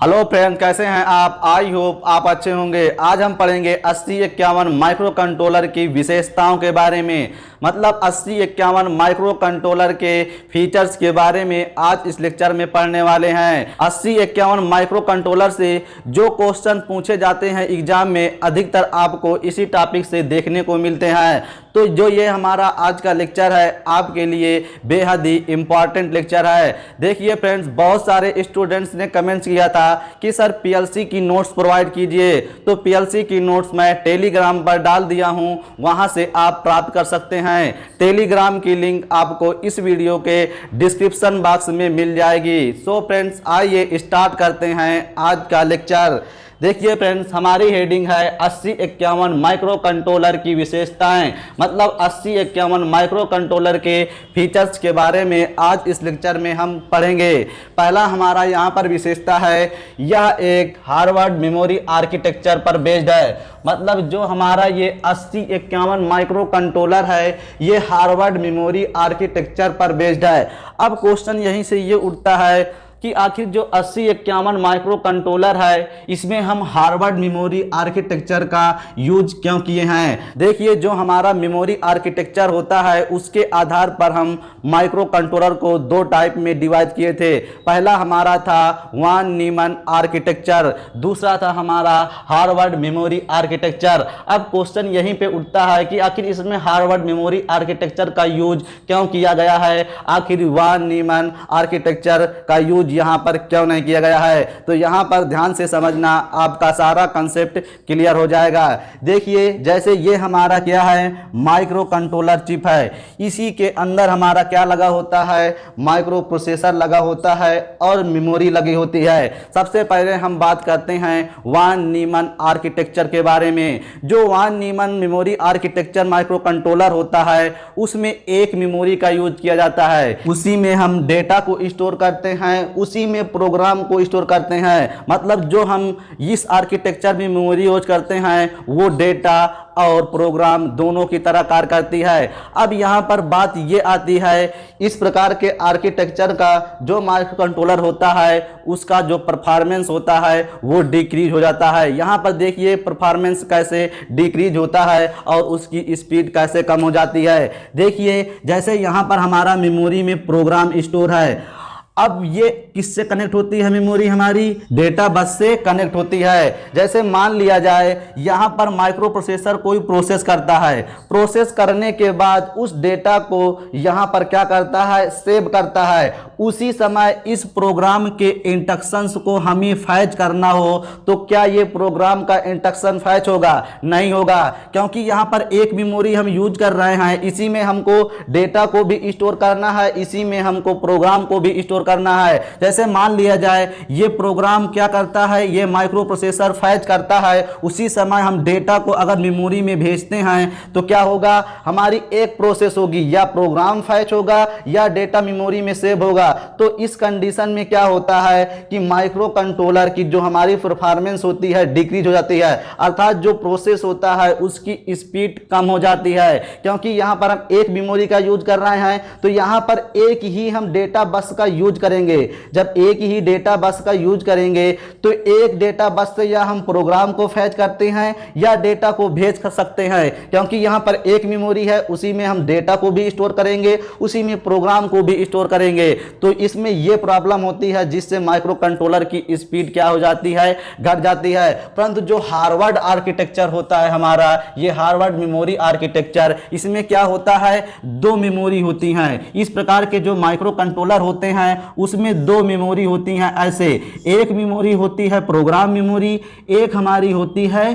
Hello friend, कैसे हैं आप? आई होप आप अच्छे होंगे। आज हम पढ़ेंगे 8051 माइक्रो कंट्रोलर की विशेषताओं के बारे में, मतलब 8051 माइक्रो कंट्रोलर के फीचर्स के बारे में आज इस लेक्चर में पढ़ने वाले हैं। 8051 माइक्रो कंट्रोलर से जो क्वेश्चन पूछे जाते हैं एग्जाम में, अधिकतर आपको इसी टॉपिक से देखने को मिलते हैं। तो जो ये हमारा आज का लेक्चर है आपके लिए बेहद ही इम्पॉर्टेंट लेक्चर है। देखिए फ्रेंड्स, बहुत सारे स्टूडेंट्स ने कमेंट्स किया था कि सर पीएलसी की नोट्स प्रोवाइड कीजिए। तो पीएलसी की नोट्स मैं टेलीग्राम पर डाल दिया हूं, वहां से आप प्राप्त कर सकते हैं। टेलीग्राम की लिंक आपको इस वीडियो के डिस्क्रिप्शन बॉक्स में मिल जाएगी। सो फ्रेंड्स, आइए स्टार्ट करते हैं आज का लेक्चर। देखिए फ्रेंड्स, हमारी हेडिंग है 8051 माइक्रो कंट्रोलर की विशेषताएं, मतलब 8051 माइक्रो कंट्रोलर के फीचर्स के बारे में आज इस लेक्चर में हम पढ़ेंगे। पहला हमारा यहाँ पर विशेषता है, यह एक हार्वर्ड मेमोरी आर्किटेक्चर पर बेस्ड है। मतलब जो हमारा ये 8051 माइक्रो कंट्रोलर है, ये हार्वर्ड मेमोरी आर्किटेक्चर पर बेस्ड है। अब क्वेश्चन यहीं से ये उठता है कि आखिर जो 8051 माइक्रो कंट्रोलर है, इसमें हम हार्वर्ड मेमोरी आर्किटेक्चर का यूज क्यों किए हैं। देखिए, जो हमारा मेमोरी आर्किटेक्चर होता है उसके आधार पर हम माइक्रो कंट्रोलर को दो टाइप में डिवाइड किए थे। पहला हमारा था वान न्यूमैन आर्किटेक्चर, दूसरा था हमारा हार्वर्ड मेमोरी आर्किटेक्चर। अब क्वेश्चन यहीं पे उठता है कि आखिर इसमें हार्वर्ड मेमोरी आर्किटेक्चर का यूज क्यों किया गया है, आखिर वान न्यूमैन आर्किटेक्चर का यूज यहां पर क्यों नहीं किया गया है। तो यहां पर ध्यान से समझना, आपका सारा कंसेप्ट क्लियर हो जाएगा। देखिए, जैसे ये हमारा क्या है, माइक्रो कंट्रोलर चिप है, इसी के अंदर हमारा क्या लगा होता है, माइक्रो प्रोसेसर लगा होता है और मेमोरी लगी होती है। सबसे पहले हम बात करते हैं वान न्यूमैन आर्किटेक्चर के बारे में। जो von Neumann memory architecture micro controller होता है, उसमें एक मेमोरी का यूज किया जाता है, उसी में हम डेटा को स्टोर करते हैं, उसी में प्रोग्राम को स्टोर करते हैं। मतलब जो हम इस आर्किटेक्चर में मेमोरी यूज करते हैं, वो डेटा और प्रोग्राम दोनों की तरह कार्य करती है। अब यहाँ पर बात ये आती है, इस प्रकार के आर्किटेक्चर का जो माइक्रो कंट्रोलर होता है, उसका जो परफॉर्मेंस होता है वो डिक्रीज हो जाता है। यहाँ पर देखिए परफॉर्मेंस कैसे डिक्रीज होता है और उसकी स्पीड कैसे कम हो जाती है। देखिए, जैसे यहाँ पर हमारा मेमोरी में प्रोग्राम स्टोर है, अब ये किससे कनेक्ट होती है मेमोरी, हमारी डेटा बस से कनेक्ट होती है। जैसे मान लिया जाए यहाँ पर माइक्रो प्रोसेसर कोई प्रोसेस करता है, प्रोसेस करने के बाद उस डेटा को यहाँ पर क्या करता है, सेव करता है। उसी समय इस प्रोग्राम के इंस्ट्रक्शंस को हमें फैच करना हो तो क्या ये प्रोग्राम का इंस्ट्रक्शन फैच होगा? नहीं होगा, क्योंकि यहाँ पर एक मेमोरी हम यूज कर रहे हैं, इसी में हमको डेटा को भी स्टोर करना है, इसी में हमको प्रोग्राम को भी स्टोर करना है। जैसे मान लिया जाए ये प्रोग्राम क्या करता है, ये माइक्रो प्रोसेसर फैच करता है, उसी समय हम डेटा को अगर मेमोरी में भेजते हैं तो क्या होगा, हमारी एक प्रोसेस होगी, या प्रोग्राम फैच होगा या डेटा मेमोरी में सेव होगा। तो इस कंडीशन में क्या होता है कि माइक्रो कंट्रोलर की जो हमारी परफॉर्मेंस होती है डिक्रीज हो जाती है, अर्थात जो प्रोसेस होता है उसकी स्पीड कम हो जाती है। क्योंकि यहां पर हम एक मेमोरी का यूज कर रहे हैं, तो यहां पर एक ही हम डेटा बस का यूज करेंगे। जब एक ही डेटा बस का यूज करेंगे तो एक डेटा बस से या हम प्रोग्राम को फैच करते हैं या डेटा को भेज सकते हैं। क्योंकि यहां पर एक मेमोरी है, उसी में हम डेटा को भी स्टोर करेंगे, उसी में प्रोग्राम को भी स्टोर करेंगे। तो इसमें यह प्रॉब्लम होती है जिससे माइक्रो कंट्रोलर की स्पीड क्या हो जाती है, घट जाती है। परंतु जो हार्वर्ड आर्किटेक्चर होता है हमारा, ये हार्वर्ड मेमोरी आर्किटेक्चर, इसमें क्या होता है, दो मेमोरी होती हैं। इस प्रकार के जो माइक्रो कंट्रोलर होते हैं उसमें दो मेमोरी होती हैं। ऐसे एक मेमोरी होती है प्रोग्राम मेमोरी, एक हमारी होती है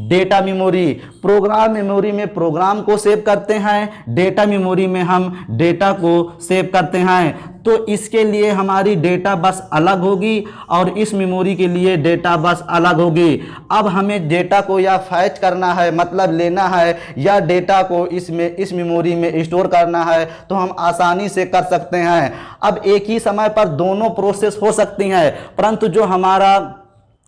डेटा मेमोरी। प्रोग्राम मेमोरी में प्रोग्राम को सेव करते हैं, डेटा मेमोरी में हम डेटा को सेव करते हैं। तो इसके लिए हमारी डेटा बस अलग होगी और इस मेमोरी के लिए डेटा बस अलग होगी। अब हमें डेटा को या फैच करना है, मतलब लेना है, या डेटा को इस मेमोरी में स्टोर करना है, तो हम आसानी से कर सकते हैं। अब एक ही समय पर दोनों प्रोसेस हो सकती हैं, परंतु जो हमारा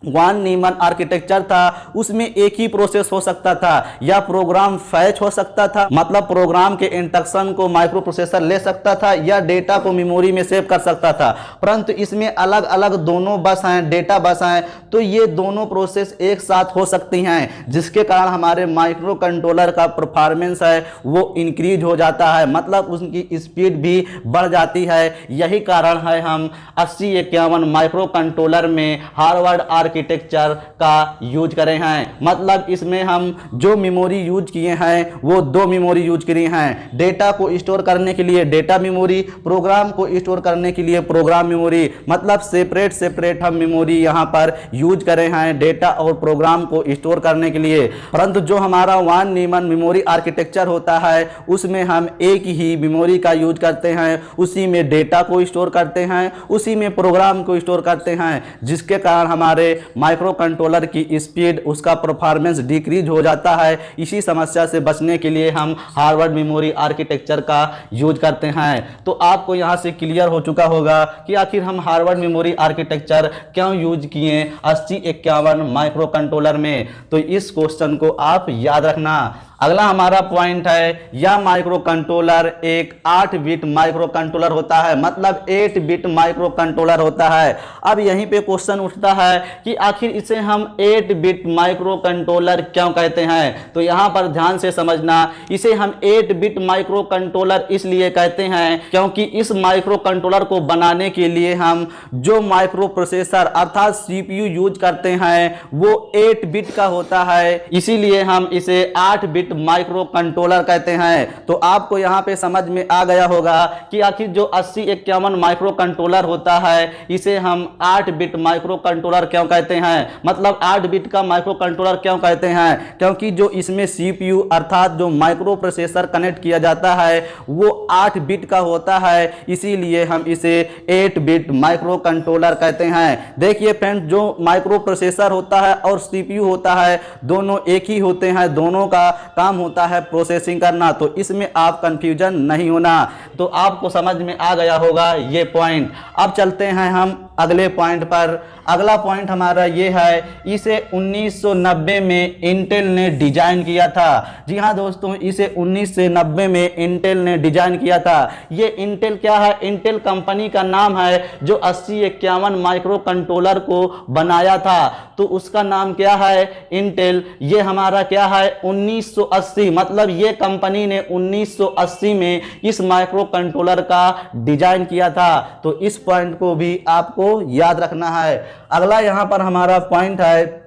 वान न्यूमैन आर्किटेक्चर था उसमें एक ही प्रोसेस हो सकता था, या प्रोग्राम फैच हो सकता था, मतलब प्रोग्राम के इंस्ट्रक्शन को माइक्रो प्रोसेसर ले सकता था या डेटा को मेमोरी में सेव कर सकता था। परंतु इसमें अलग अलग दोनों बस हैं, डेटा बस हैं, तो ये दोनों प्रोसेस एक साथ हो सकती हैं, जिसके कारण हमारे माइक्रो कंट्रोलर का परफॉर्मेंस है वो इंक्रीज हो जाता है, मतलब उनकी स्पीड भी बढ़ जाती है। यही कारण है हम 8051 माइक्रो कंट्रोलर में हार्वर्ड आर्किटेक्चर का यूज करे हैं। मतलब इसमें हम जो मेमोरी यूज किए हैं वो दो मेमोरी यूज किए हैं, डेटा को स्टोर करने के लिए डेटा मेमोरी, प्रोग्राम को स्टोर करने के लिए प्रोग्राम मेमोरी, मतलब सेपरेट सेपरेट हम मेमोरी यहाँ पर यूज करे हैं डेटा और प्रोग्राम को स्टोर करने के लिए। परंतु जो हमारा वान न्यूमैन मेमोरी आर्किटेक्चर होता है उसमें हम एक ही मेमोरी का यूज करते हैं, उसी में डेटा को स्टोर करते हैं, उसी में प्रोग्राम को स्टोर करते हैं, जिसके कारण हमारे माइक्रो कंट्रोलर की स्पीड, उसका परफॉर्मेंस डिक्रीज हो जाता है। इसी समस्या से बचने के लिए हम हार्वर्ड मेमोरी आर्किटेक्चर का यूज करते हैं। तो आपको यहां से क्लियर हो चुका होगा कि आखिर हम हार्वर्ड मेमोरी आर्किटेक्चर क्यों यूज किए 8051 माइक्रो कंट्रोलर में। तो इस क्वेश्चन को आप याद रखना। अगला हमारा पॉइंट है, यह माइक्रो कंट्रोलर एक 8 बिट माइक्रो कंट्रोलर होता है, मतलब 8 बिट माइक्रो कंट्रोलर होता है। अब यहीं पे क्वेश्चन उठता है कि आखिर इसे हम 8 बिट माइक्रो कंट्रोलर क्यों कहते हैं। तो यहाँ पर ध्यान से समझना, इसे हम 8 बिट माइक्रो कंट्रोलर इसलिए कहते हैं क्योंकि इस माइक्रो कंट्रोलर को बनाने के लिए हम जो माइक्रो प्रोसेसर अर्थात सीपीयू यूज करते हैं वो 8 बिट का होता है, इसीलिए हम इसे 8 बिट माइक्रो कंट्रोलर कहते हैं। तो आपको यहां पे समझ में आ गया होगा कि आखिर जो 8051 माइक्रो कंट्रोलर होता है इसे हम 8 बिट माइक्रो कंट्रोलर क्यों कहते हैं, मतलब 8 बिट का माइक्रो कंट्रोलर क्यों कहते हैं, क्योंकि जो इसमें सीपीयू अर्थात जो माइक्रो प्रोसेसर कनेक्ट किया जाता है वो 8 बिट का होता है, इसीलिए हम इसे 8 बिट माइक्रो कंट्रोलर कहते हैं। देखिए फ्रेंड्स, जो माइक्रो प्रोसेसर होता है और सीपीयू होता है दोनों एक ही होते हैं, दोनों का काम होता है प्रोसेसिंग करना, तो इसमें आप कंफ्यूजन नहीं होना। तो आपको समझ में आ गया होगा ये पॉइंट। अब चलते हैं हम अगले पॉइंट पर। अगला पॉइंट हमारा ये है, इसे 1990 में इंटेल ने डिजाइन किया था। जी हाँ दोस्तों, इसे 1990 में इंटेल ने डिजाइन किया था। ये इंटेल क्या है, इंटेल कंपनी का नाम है जो 8051 माइक्रो कंट्रोलर को बनाया था, तो उसका नाम क्या है, इंटेल। ये हमारा क्या है 1980, मतलब ये कंपनी ने 1980 में इस माइक्रो कंट्रोलर का डिजाइन किया था। तो इस पॉइंट को भी आपको याद रखना है। अगला यहां पर हमारा पॉइंट है,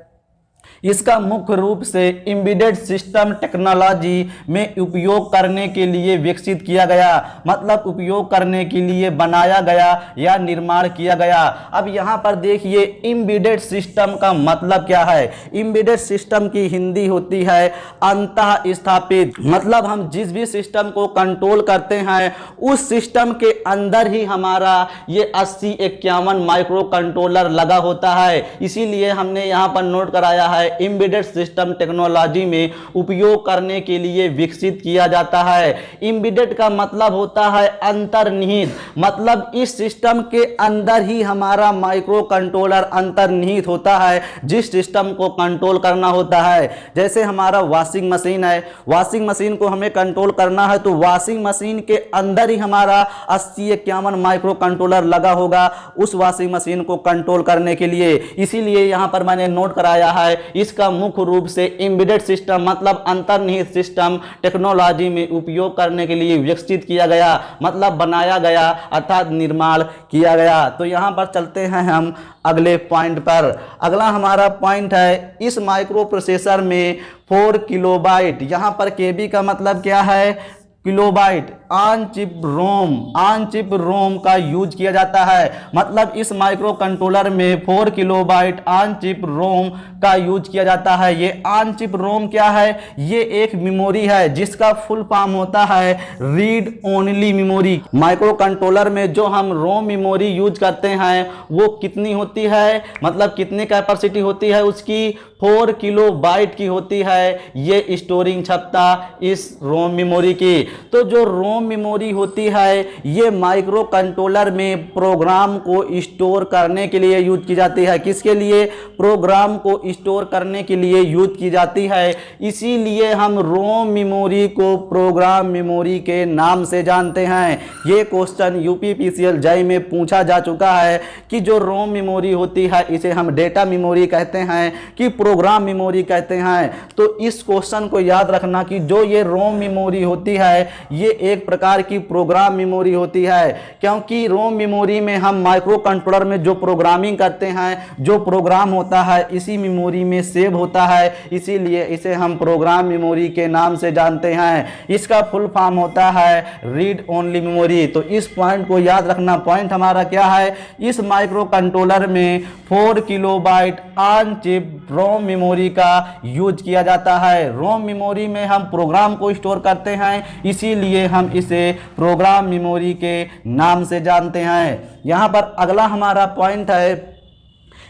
इसका मुख्य रूप से एम्बेडेड सिस्टम टेक्नोलॉजी में उपयोग करने के लिए विकसित किया गया, मतलब उपयोग करने के लिए बनाया गया या निर्माण किया गया। अब यहाँ पर देखिए एम्बेडेड सिस्टम का मतलब क्या है। एम्बेडेड सिस्टम की हिंदी होती है अंतः स्थापित, मतलब हम जिस भी सिस्टम को कंट्रोल करते हैं उस सिस्टम के अंदर ही हमारा ये 8051 माइक्रो कंट्रोलर लगा होता है, इसीलिए हमने यहाँ पर नोट कराया है एम्बेडेड सिस्टम टेक्नोलॉजी में उपयोग करने के लिए विकसित किया जाता है। एम्बेडेड का मतलब होता है अंतर्निहित, मतलब इस सिस्टम के अंदर ही हमारा माइक्रो कंट्रोलर अंतर्निहित होता है जिस सिस्टम को कंट्रोल करना होता है। जैसे हमारा वॉशिंग मशीन है, वॉशिंग मशीन को हमें कंट्रोल करना है तो वॉशिंग मशीन के अंदर ही हमारा 8051 माइक्रो कंट्रोलर लगा होगा उस वॉशिंग मशीन को कंट्रोल करने के लिए। इसीलिए यहां पर मैंने नोट कराया है इसका मुख्य रूप से एम्बेडेड सिस्टम मतलब अंतर्निहित सिस्टम टेक्नोलॉजी में उपयोग करने के लिए विकसित किया गया, मतलब बनाया गया अर्थात निर्माण किया गया। तो यहां पर चलते हैं हम अगले पॉइंट पर। अगला हमारा पॉइंट है, इस माइक्रो प्रोसेसर में 4 किलोबाइट, यहां पर केबी का मतलब क्या है, किलोबाइट ऑन चिप रोम का यूज किया जाता है, मतलब इस माइक्रो कंट्रोलर में 4 किलोबाइट ऑन चिप रोम का यूज किया जाता है। ये ऑन चिप रोम क्या है, ये एक मेमोरी है जिसका फुल फॉर्म होता है read only memory. Micro controller में जो हम रोम मेमोरी यूज करते हैं वो कितनी होती है, मतलब कितनी कैपेसिटी होती है उसकी, 4 किलोबाइट की होती है ये स्टोरिंग क्षमता इस रोम मेमोरी की। तो जो रोम मेमोरी होती है ये माइक्रो कंट्रोलर में प्रोग्राम को स्टोर करने के लिए यूज की जाती है। किसके लिए? प्रोग्राम को स्टोर करने के लिए यूज की जाती है। इसीलिए हम रोम मेमोरी को प्रोग्राम मेमोरी के नाम से जानते हैं। ये क्वेश्चन यूपीपीसीएल जेईई में पूछा जा चुका है कि जो रोम मेमोरी होती है इसे हम डेटा मेमोरी कहते हैं कि प्रोग्राम मेमोरी कहते हैं। तो इस क्वेश्चन को याद रखना कि जो ये रोम मेमोरी होती है ये एक प्रकार की प्रोग्राम मेमोरी होती है, क्योंकि रोम मेमोरी में हम माइक्रो कंट्रोलर में जो प्रोग्रामिंग करते हैं, जो प्रोग्राम होता है इसी मेमोरी में सेव होता है, इसीलिए इसे हम प्रोग्राम मेमोरी के नाम से जानते हैं। इसका फुल फॉर्म होता है रीड ओनली मेमोरी। तो इस पॉइंट को याद रखना। पॉइंट हमारा क्या है? इस माइक्रो कंट्रोलर में 4 kilobyte on chip ROM memory का यूज किया जाता है। रोम मेमोरी में हम प्रोग्राम को स्टोर करते हैं, इसीलिए हम इसे प्रोग्राम मेमोरी के नाम से जानते हैं। यहाँ पर अगला हमारा पॉइंट है,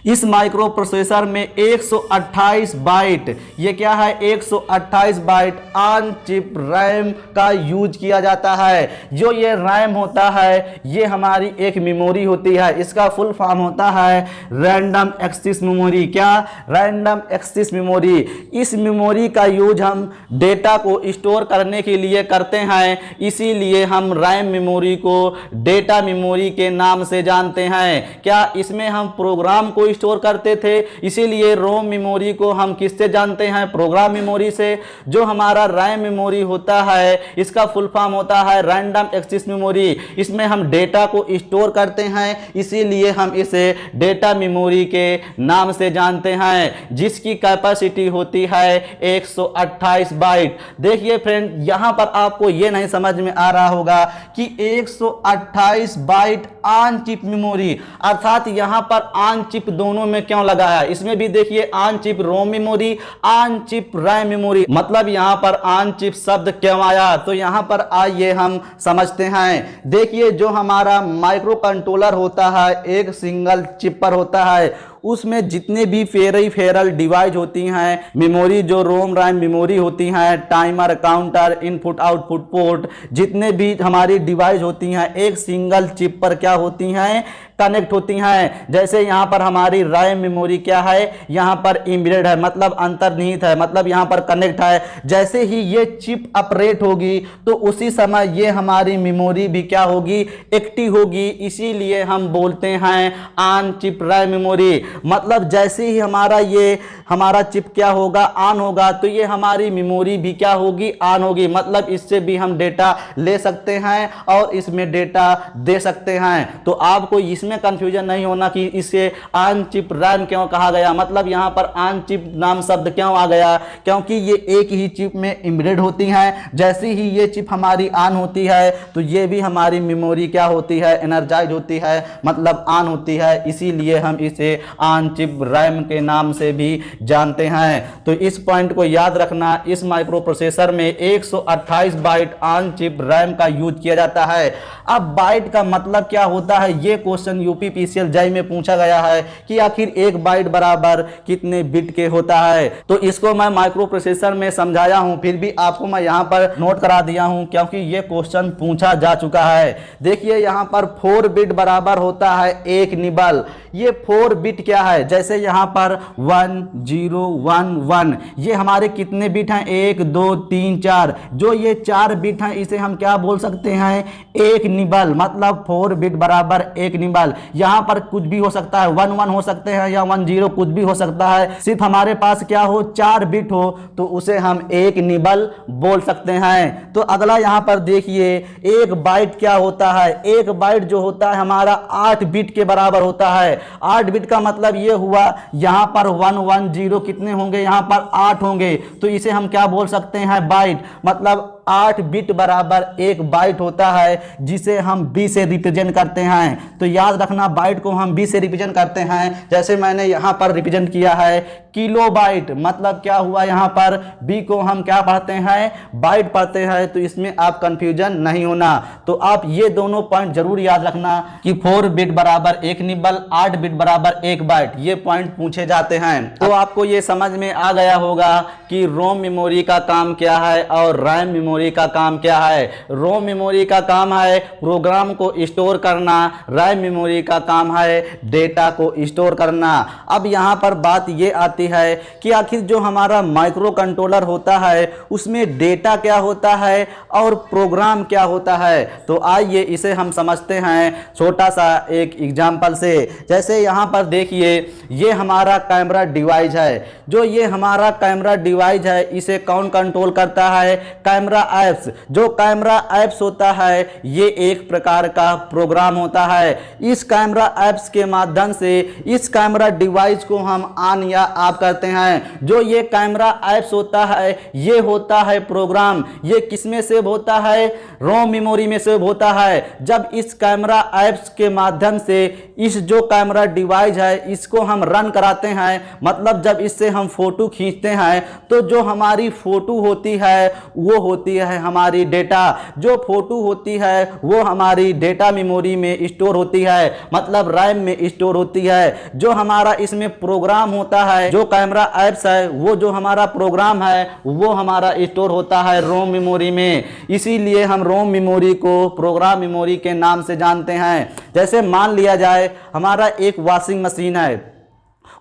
इस माइक्रो प्रोसेसर में 128 बाइट, ये क्या है? 128 बाइट ऑन चिप रैम का यूज किया जाता है। जो ये रैम होता है ये हमारी एक मेमोरी होती है। इसका फुल फॉर्म होता है रैंडम एक्सेस मेमोरी। क्या? Random access memory. इस मेमोरी का यूज हम डेटा को स्टोर करने के लिए करते हैं, इसीलिए हम रैम मेमोरी को डेटा मेमोरी के नाम से जानते हैं। क्या? इसमें हम प्रोग्राम को स्टोर करते थे, इसीलिए रोम मेमोरी को हम किससे जानते हैं? प्रोग्राम मेमोरी से। जो हमारा रैम मेमोरी होता है इसका फुल फॉर्म होता है रैंडम एक्सेस मेमोरी। इसमें हम डेटा को स्टोर करते हैं, इसीलिए हम इसे डेटा मेमोरी के नाम से जानते हैं, जिसकी कैपेसिटी होती है 128 बाइट। देखिए फ्रेंड, यहां पर आपको यह नहीं समझ में आ रहा होगा कि 128 बाइट ऑन चिप मेमोरी, अर्थात यहां पर ऑन चिप दोनों में क्यों लगा है? इसमें भी देखिए on chip ROM memory, on chip RAM memory, मतलब यहां पर ऑन चिप शब्द क्यों आया? तो यहां पर आइए हम समझते हैं। देखिए, जो हमारा माइक्रो कंट्रोलर होता है एक सिंगल चिप पर होता है, उसमें जितने भी पेरिफेरल डिवाइस होती हैं, मेमोरी जो रोम रैम मेमोरी होती हैं, timer, counter, input output port, जितने भी हमारी डिवाइस होती हैं एक सिंगल चिप पर क्या होती हैं? कनेक्ट होती हैं। जैसे यहाँ पर हमारी रैम मेमोरी क्या है? यहाँ पर एम्बेडेड है, मतलब अंतर्निहित है, मतलब यहाँ पर कनेक्ट है। जैसे ही ये चिप ऑपरेट होगी तो उसी समय ये हमारी मेमोरी भी क्या होगी? एक्टिव होगी। इसीलिए हम बोलते हैं ऑन चिप रैम मेमोरी। मतलब जैसे ही हमारा चिप क्या होगा? ऑन होगा, तो ये हमारी मेमोरी भी क्या होगी? ऑन होगी। मतलब इससे भी हम डेटा ले सकते हैं और इसमें डेटा दे सकते हैं। तो आपको इसमें कंफ्यूजन नहीं होना कि इसे ऑन चिप रैम क्यों कहा गया, मतलब यहां पर ऑन चिप नाम शब्द क्यों आ गया? क्योंकि ये एक ही चिप में एम्बेडेड होती हैं। जैसे ही ये चिप हमारी ऑन होती है तो ये भी हमारी मेमोरी क्या होती है? एनर्जाइज होती है, मतलब ऑन होती है। इसीलिए हम इसे ऑन चिप रैम के नाम से भी जानते हैं। तो इस पॉइंट को याद रखना, इस माइक्रो प्रोसेसर में 128 बाइट ऑन चिप रैम का यूज किया जाता है। अब बाइट का मतलब क्या होता है? ये क्वेश्चन यूपीपीसीएल जेईई में पूछा गया है कि आखिर एक बाइट बराबर कितने बिट के होता है। तो इसको मैं माइक्रो प्रोसेसर में समझाया हूं, फिर भी आपको मैं यहां पर नोट करा दिया हूं क्योंकि ये क्वेश्चन पूछा जा चुका है। देखिए, यहां पर 4 बिट बराबर होता है 1 निबल। ये 4 बिट क्या है? जैसे यहां पर 1 0 1 1, ये हमारे कितने बिट हैं? 1 2 3 4। जो ये 4 बिट हैं इसे हम क्या बोल सकते हैं? 1 निबल, मतलब 4 बिट बराबर 1 निबल। यहां पर कुछ भी हो सकता है, 1 1 हो सकते हैं या 1 0, कुछ भी हो सकता है। सिर्फ हमारे पास क्या हो? 4 बिट हो तो उसे हम 1 निबल बोल सकते हैं। तो अगला यहां पर देखिए, 1 बाइट क्या होता है? 1 बाइट जो होता है हमारा 8 बिट के बराबर होता है। 8 बिट का मतलब ये हुआ यहां पर 1 1 0 कितने होंगे? यहां पर 8 होंगे, तो इसे हम क्या बोल सकते हैं? बाइट। मतलब 8 बिट बराबर 1 बाइट होता है, जिसे हम बी से रिप्रेजेंट करते हैं। तो याद रखना, बाइट को हम बी से रिप्रेजेंट करते हैं। जैसे मैंने यहां पर रिप्रेजेंट किया है किलो बाइट, मतलब क्या हुआ? यहां पर बी को हम क्या पढ़ते हैं? बाइट पढ़ते हैं। तो इसमें आप कंफ्यूजन नहीं होना। तो आप ये दोनों पॉइंट जरूर याद रखना कि 4 बिट बराबर 1 निबल, 8 बिट बराबर 1 बाइट, ये पॉइंट पूछे जाते हैं। तो आपको ये समझ में आ गया होगा कि रोम मेमोरी का काम क्या है और रैम मेमोरी मेमोरी का काम क्या है? रोम मेमोरी का काम है प्रोग्राम को स्टोर करना, रैम मेमोरी का काम है डेटा को स्टोर करना। अब यहाँ पर बात ये आती है कि आखिर जो हमारा माइक्रो कंट्रोलर होता है उसमें डेटा क्या होता है और प्रोग्राम क्या होता है। तो आइए इसे हम समझते हैं छोटा सा एक एग्जाम्पल से। जैसे यहाँ पर देखिए, ये हमारा कैमरा डिवाइस है। जो ये हमारा कैमरा डिवाइस है इसे कौन कंट्रोल करता है? Camera apps. जो कैमरा ऐप्स होता है ये एक प्रकार का प्रोग्राम होता है। इस कैमरा ऐप्स के माध्यम से इस कैमरा डिवाइस को हम ऑन या ऑफ करते हैं। जो ये कैमरा ऐप्स होता है ये होता है प्रोग्राम। ये किसमें सेव होता है? रोम मेमोरी में सेव होता है। जब इस कैमरा ऐप्स के माध्यम से इस जो कैमरा डिवाइस है इसको हम रन कराते हैं, मतलब जब इससे हम फोटो खींचते हैं तो जो हमारी फोटो होती है वो होती है हमारी डेटा। जो फोटो होती है वो हमारी डेटा मेमोरी में स्टोर होती है, मतलब रैम में स्टोर होती है। जो हमारा इसमें प्रोग्राम होता है, जो कैमरा ऐप्स है, वो जो हमारा प्रोग्राम है वो हमारा स्टोर होता है रोम मेमोरी में। इसीलिए हम रोम मेमोरी को प्रोग्राम मेमोरी के नाम से जानते हैं। जैसे मान लिया जाए हमारा एक वॉशिंग मशीन है,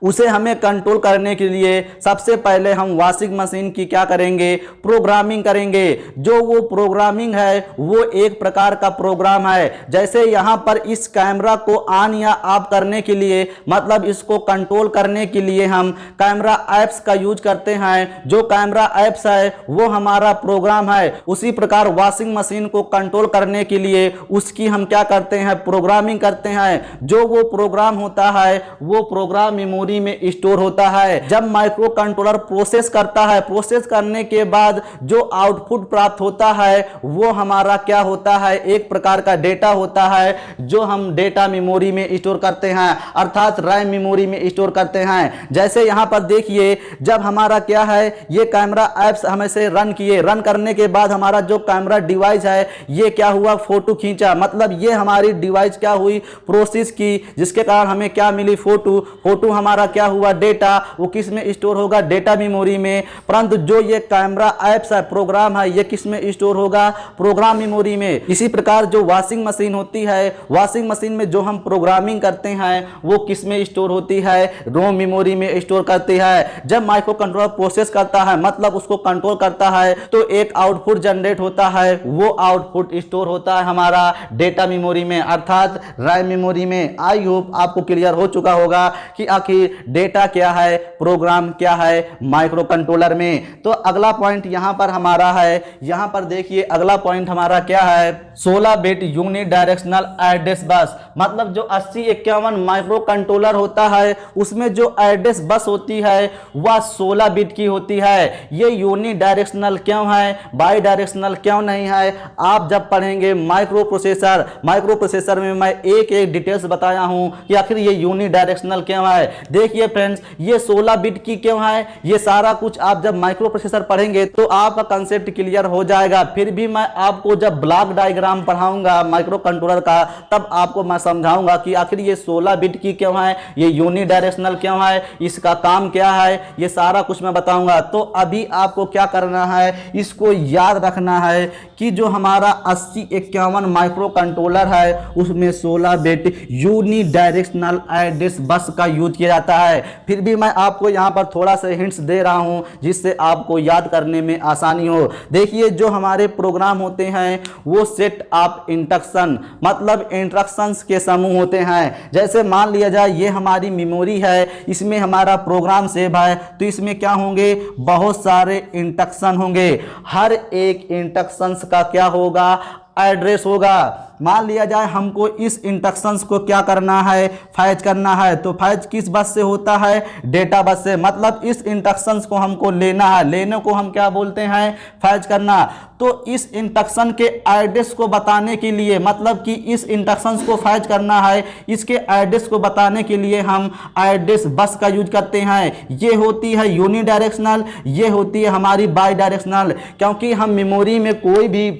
उसे हमें कंट्रोल करने के लिए सबसे पहले हम वॉशिंग मशीन की क्या करेंगे? प्रोग्रामिंग करेंगे। जो वो प्रोग्रामिंग है वो एक प्रकार का प्रोग्राम है। जैसे यहाँ पर इस कैमरा को ऑन या ऑफ करने के लिए, मतलब इसको कंट्रोल करने के लिए हम कैमरा ऐप्स का यूज करते हैं। जो कैमरा ऐप्स है वो हमारा प्रोग्राम है। उसी प्रकार वॉशिंग मशीन को कंट्रोल करने के लिए उसकी हम क्या करते हैं? प्रोग्रामिंग करते हैं। जो वो प्रोग्राम होता है वो प्रोग्राम मेमोरी में स्टोर होता है। जब माइक्रो कंट्रोलर प्रोसेस करता है, प्रोसेस करने के बाद जो आउटपुट प्राप्त होता है वो हमारा क्या होता है? एक प्रकार का डेटा होता है जो हम डेटा मेमोरी में स्टोर करते हैं, अर्थात रैम मेमोरी में स्टोर करते हैं। जैसे यहां पर देखिए, जब हमारा क्या है, ये कैमरा ऐप्स हमें से रन किए, रन करने के बाद हमारा जो कैमरा डिवाइस है ये क्या हुआ? फोटो खींचा, मतलब ये हमारी डिवाइस क्या हुई? प्रोसेस की, जिसके कारण हमें क्या मिली? फोटो। फोटो हमारा क्या हुआ? डेटा। वो किस में स्टोर होगा? डेटा मेमोरी में। परंतु जो ये कैमरा ऐप्स है, प्रोग्राम है, ये किस में स्टोर होगा? प्रोग्राम मेमोरी में। इसी प्रकार जो वॉशिंग मशीन होती है, वॉशिंग मशीन में जो हम प्रोग्रामिंग करते हैं वो किस में स्टोर होती है? रोम मेमोरी में स्टोर करती है। जब माइक्रो कंट्रोलर प्रोसेस करता है, मतलब उसको कंट्रोल करता है, तो एक आउटपुट जनरेट होता है। वो आउटपुट स्टोर होता है हमारा डेटा मेमोरी में, अर्थात रैम मेमोरी में। आई होप आपको क्लियर हो चुका होगा कि आखिर डेटा क्या है, प्रोग्राम क्या है माइक्रो कंट्रोलर में। तो अगला पॉइंट यहां पर हमारा है, यहां पर देखिए अगला पॉइंट हमारा क्या है? 16 bit uni directional address bus. मतलब जो 8051 माइक्रो कंट्रोलर होता है उसमें जो एड्रेस बस होती है वह 16 बिट की होती है। ये यूनि डायरेक्शनल क्यों है, बाई डायरेक्शनल क्यों नहीं है? आप जब पढ़ेंगे माइक्रो प्रोसेसर, माइक्रो प्रोसेसर में मैं एक एक डिटेल्स बताया हूं कि आखिर ये यूनि डायरेक्शनल क्यों है। देखिए फ्रेंड्स, ये 16 बिट की क्यों है, ये सारा कुछ आप जब माइक्रो प्रोसेसर पढ़ेंगे तो आपका कंसेप्ट क्लियर हो जाएगा। फिर भी मैं आपको जब ब्लॉक डायग्राम पढ़ाऊंगा माइक्रो कंट्रोलर का, तब आपको मैं समझाऊंगा कि आखिर ये 16 बिट की क्यों है, ये यूनि डायरेक्शनल क्यों है, इसका काम क्या है, ये सारा कुछ मैं बताऊंगा। तो अभी आपको क्या करना है, इसको याद रखना है कि जो हमारा 8051 माइक्रो कंट्रोलर है उसमें 16 bit uni directional address bus का यूज किया जाता है। फिर भी मैं आपको यहाँ पर थोड़ा सा हिंट्स दे रहा हूँ जिससे आपको याद करने में आसानी हो। देखिए जो हमारे प्रोग्राम होते हैं वो सेट ऑफ इंस्ट्रक्शन, मतलब इंस्ट्रक्शंस के समूह होते हैं। जैसे मान लिया जाए ये हमारी मेमोरी है, इसमें हमारा प्रोग्राम सेव है, तो इसमें क्या होंगे? बहुत सारे इंस्ट्रक्शन होंगे। हर एक इंस्ट्रक्शंस का क्या होगा? एड्रेस होगा। मान लिया जाए हमको इस इंस्ट्रक्शंस को क्या करना है? फैच करना है। तो फैच किस बस से होता है? डेटा बस से। मतलब इस इंस्ट्रक्शंस को हमको लेना है, लेने को हम क्या बोलते हैं? फैच करना। तो इस इंस्ट्रक्शन के एड्रेस को बताने के लिए, मतलब कि इस इंस्ट्रक्शंस को फैच करना है, इसके एड्रेस को बताने के लिए हम एड्रेस बस का यूज करते हैं। ये होती है यूनि डायरेक्शनल, ये होती है हमारी बाई डायरेक्शनल। क्योंकि हम मेमोरी में कोई भी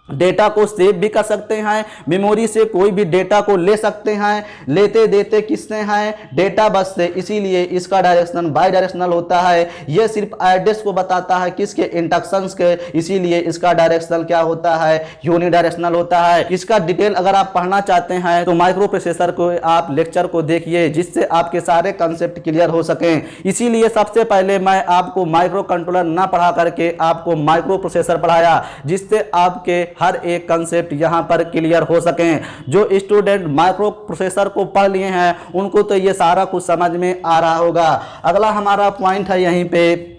डेटा को सेव भी कर सकते हैं, मेमोरी से कोई भी डेटा को ले सकते हैं, लेते देते किससे हैं, डेटा बस से। इसीलिए इसका डायरेक्शनल बाई डायरेक्शनल होता है। यह सिर्फ एड्रेस को बताता है, किसके, इंस्ट्रक्शंस के, इसीलिए इसका डायरेक्शनल क्या होता है, यूनि डायरेक्शनल होता है। इसका डिटेल अगर आप पढ़ना चाहते हैं तो माइक्रो प्रोसेसर को आप लेक्चर को देखिए, जिससे आपके सारे कंसेप्ट क्लियर हो सकें। इसीलिए सबसे पहले मैं आपको माइक्रो कंट्रोलर ना पढ़ा करके आपको माइक्रो प्रोसेसर पढ़ाया, जिससे आपके हर एक कंसेप्ट यहां पर क्लियर हो सके। जो स्टूडेंट माइक्रो प्रोसेसर को पढ़ लिए हैं उनको तो ये सारा कुछ समझ में आ रहा होगा। अगला हमारा पॉइंट है यहीं पे,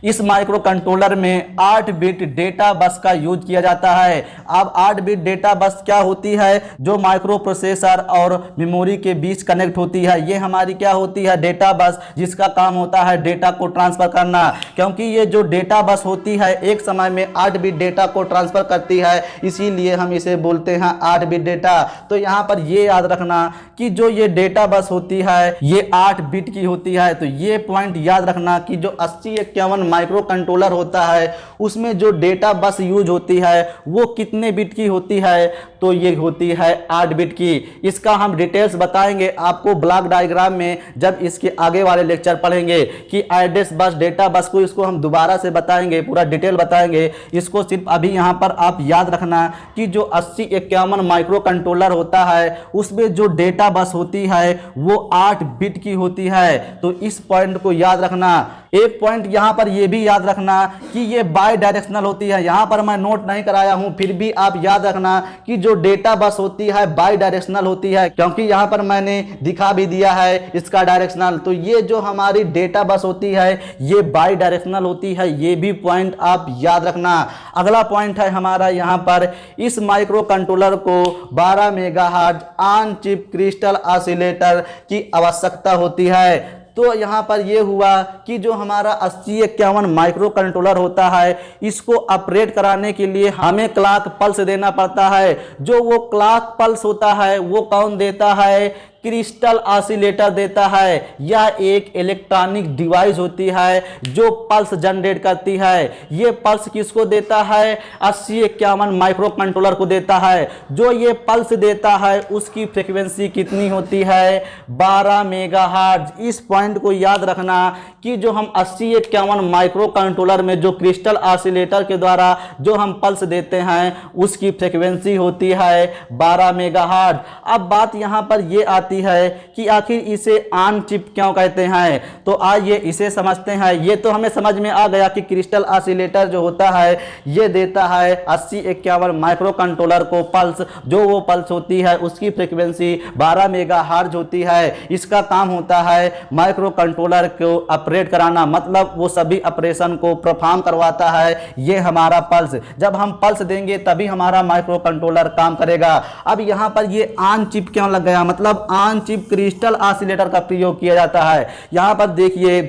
इस माइक्रो कंट्रोलर में 8 बिट डेटा बस का यूज किया जाता है। अब 8 बिट डेटा बस क्या होती है, जो माइक्रो प्रोसेसर और मेमोरी के बीच कनेक्ट होती है। ये हमारी क्या होती है, डेटा बस, जिसका काम होता है डेटा को ट्रांसफर करना। क्योंकि ये जो डेटा बस होती है एक समय में 8 बिट डेटा को ट्रांसफर करती है, इसीलिए हम इसे बोलते हैं 8 बिट डेटा। तो यहाँ पर ये याद रखना कि जो ये डेटा बस होती है ये 8 बिट की होती है। तो ये पॉइंट याद रखना कि जो 8051 माइक्रो कंट्रोलर होता है उसमें जो डेटा बस यूज होती है वो कितने बिट की होती है, तो ये होती है 8 बिट की। इसका हम डिटेल्स बताएंगे आपको ब्लॉक डायग्राम में, जब इसके आगे वाले लेक्चर पढ़ेंगे कि एड्रेस बस, डेटा बस को, इसको हम दोबारा से बताएंगे, पूरा डिटेल बताएंगे। इसको सिर्फ अभी यहाँ पर आप याद रखना कि जो 8051 माइक्रो कंट्रोलर होता है उसमें जो डेटा बस होती है वो 8 बिट की होती है। तो इस पॉइंट को याद रखना। एक पॉइंट यहाँ पर ये भी याद रखना कि ये बाई डायरेक्शनल होती है। यहाँ पर मैं नोट नहीं कराया हूँ, फिर भी आप याद रखना कि जो डेटा बस होती है बाई डायरेक्शनल होती है, क्योंकि यहाँ पर मैंने दिखा भी दिया है इसका डायरेक्शनल। तो ये जो हमारी डेटा बस होती है ये बाई डायरेक्शनल होती है, ये भी पॉइंट आप याद रखना। अगला पॉइंट है हमारा यहाँ पर, इस माइक्रो कंट्रोलर को 12 megahertz on chip crystal oscillator की आवश्यकता होती है। तो यहाँ पर ये हुआ कि जो हमारा 8051 माइक्रो कंट्रोलर होता है इसको ऑपरेट कराने के लिए हमें क्लॉक पल्स देना पड़ता है। जो वो क्लॉक पल्स होता है वो कौन देता है, क्रिस्टल ऑसिलेटर देता है। यह एक इलेक्ट्रॉनिक डिवाइस होती है जो पल्स जनरेट करती है। ये पल्स किसको देता है, 8051 माइक्रो कंट्रोलर को देता है। जो ये पल्स देता है उसकी फ्रीक्वेंसी कितनी होती है, 12 मेगाहर्ट्ज। इस पॉइंट को याद रखना कि जो हम 8051 माइक्रो कंट्रोलर में जो क्रिस्टल ऑसिलेटर के द्वारा जो हम पल्स देते हैं उसकी फ्रीक्वेंसी होती है 12 मेगाहर्ट्ज। अब बात यहाँ पर ये आती है कि आखिर इसे ऑन चिप क्यों कहते हैं, तो आइए इसे समझते हैं। ये तो हमें समझ में आ गया कि क्रिस्टल ऑसिलेटर जो होता है ये देता है 8051 माइक्रो कंट्रोलर को पल्स। जो वो पल्स होती है उसकी फ्रीक्वेंसी 12 मेगाहर्ट्ज होती है। इसका काम होता है माइक्रो कंट्रोलर को ऑपरेट कराना, मतलब वो सभी ऑपरेशन को परफॉर्म करवाता है ये हमारा पल्स। जब हम पल्स देंगे तभी हमारा माइक्रो कंट्रोलर काम करेगा। अब यहाँ पर ये ऑन चिप क्यों लग गया, मतलब ऑन चिप क्रिस्टल ऑसिलेटर का प्रयोग किया जाता है। यहां पर देखिए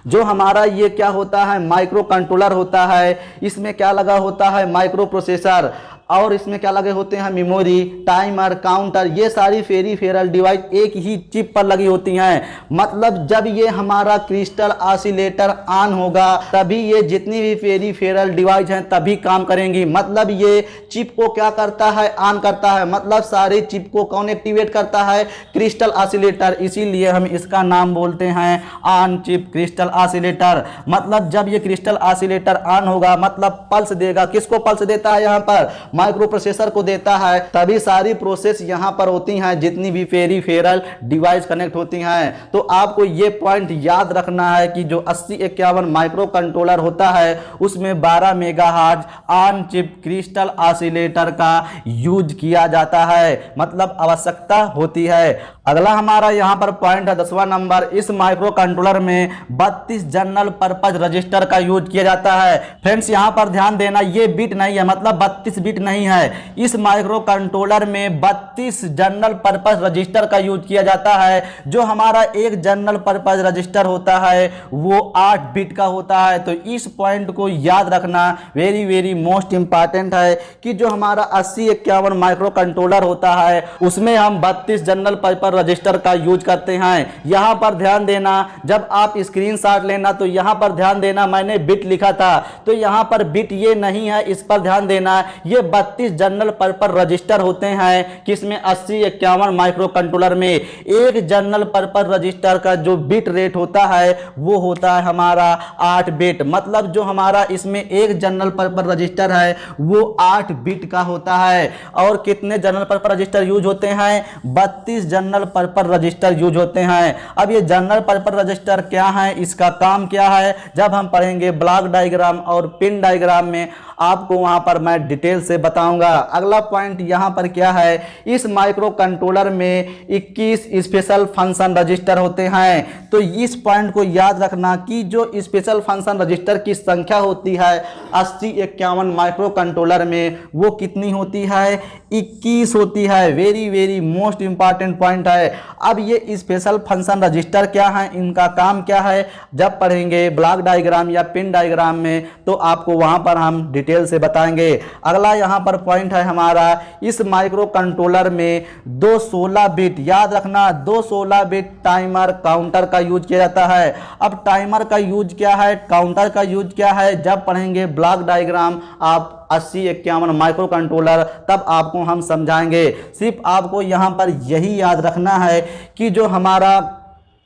जो हमारा ये क्या होता है, माइक्रो कंट्रोलर होता है, इसमें क्या लगा होता है, माइक्रो प्रोसेसर, और इसमें क्या लगे होते हैं, मेमोरी, टाइमर, काउंटर। ये सारी पेरिफेरल डिवाइस एक ही चिप पर लगी होती हैं। मतलब जब ये हमारा क्रिस्टल ऑसिलेटर ऑन होगा तभी ये जितनी भी पेरिफेरल डिवाइस हैं तभी काम करेंगी। मतलब ये चिप को क्या करता है, ऑन करता है। मतलब सारे चिप को कौन एक्टिवेट करता है, क्रिस्टल ऑसिलेटर। इसीलिए हम इसका नाम बोलते हैं ऑन चिप क्रिस्टल ऑसिलेटर। मतलब जब ये क्रिस्टल ऑसिलेटर ऑन होगा मतलब पल्स देगा। किसको पल्स देता है, यहाँ पर माइक्रो प्रोसेसर को देता है, तभी सारी प्रोसेस यहां पर होती हैं जितनी भी पेरिफेरल डिवाइस कनेक्ट होती हैं। तो आपको ये पॉइंट याद रखना है कि जो 8051 माइक्रो कंट्रोलर होता है उसमें 12 megahertz on chip crystal oscillator का यूज किया जाता है, मतलब आवश्यकता होती है। अगला हमारा यहाँ पर पॉइंट है 10वां नंबर, इस माइक्रो कंट्रोलर में 32 जनरल पर्पज रजिस्टर का यूज किया जाता है। फ्रेंड्स यहाँ पर ध्यान देना, ये बिट नहीं है, मतलब 32 बिट नहीं है। इस माइक्रो कंट्रोलर में 32 जनरल पर्पज रजिस्टर का यूज किया जाता है। जो हमारा एक जनरल पर्पज रजिस्टर होता है वो 8 बिट का होता है। तो इस पॉइंट को याद रखना, वेरी वेरी मोस्ट इंपॉर्टेंट है कि जो हमारा 8051 माइक्रो कंट्रोलर होता है उसमें हम 32 जनरल पर्पज पर रजिस्टर का यूज करते हैं। यहां पर ध्यान देना, जब आप स्क्रीनशॉट लेना तो यहां पर ध्यान देना, मैंने बिट लिखा था तो यहां पर बिट ये नहीं है, इस पर ध्यान देना। ये 32 जनरल पर्पस रजिस्टर होते हैं किसमें 8051 माइक्रो कंट्रोलर में। एक जनरल पर्पस रजिस्टर का जो बिट रेट होता है वो होता है हमारा 8 बिट। मतलब जो हमारा इसमें एक जनरल पर्पस रजिस्टर है वो 8 बिट का होता है। और कितने जनरल पर्पस रजिस्टर यूज होते हैं? 32 जनरल पर्पस रजिस्टर यूज होते हैं। अब ये जनरल पर्पस रजिस्टर क्या है, इसका काम क्या है, जब हम पढ़ेंगे ब्लॉक डायग्राम और पिन डायग्राम में आपको वहां पर मैं डिटेल से बताऊंगा। अगला पॉइंट यहां पर क्या है, इस माइक्रो कंट्रोलर में 21 स्पेशल फंक्शन रजिस्टर होते हैं। तो इस पॉइंट को याद रखना कि जो स्पेशल फंक्शन रजिस्टर की संख्या होती है 8051 माइक्रो कंट्रोलर में वो कितनी होती है? 21 होती है। Very very most important point है। अब ये स्पेशल फंक्शन रजिस्टर क्या है, इनका काम क्या है, जब पढ़ेंगे ब्लॉक डायग्राम या पिन डायग्राम में तो आपको वहां पर हम डिटेल से बताएंगे। अगला यहां पर पॉइंट है हमारा, इस माइक्रो कंट्रोलर में 2 16 बिट, याद रखना 2 16 बिट टाइमर काउंटर का यूज किया जाता है। अब टाइमर का यूज क्या है, काउंटर का यूज क्या है, जब पढ़ेंगे ब्लॉक डायग्राम आप 8051 माइक्रो कंट्रोलर तब आपको हम समझाएंगे। सिर्फ आपको यहां पर यही याद रखना है कि जो हमारा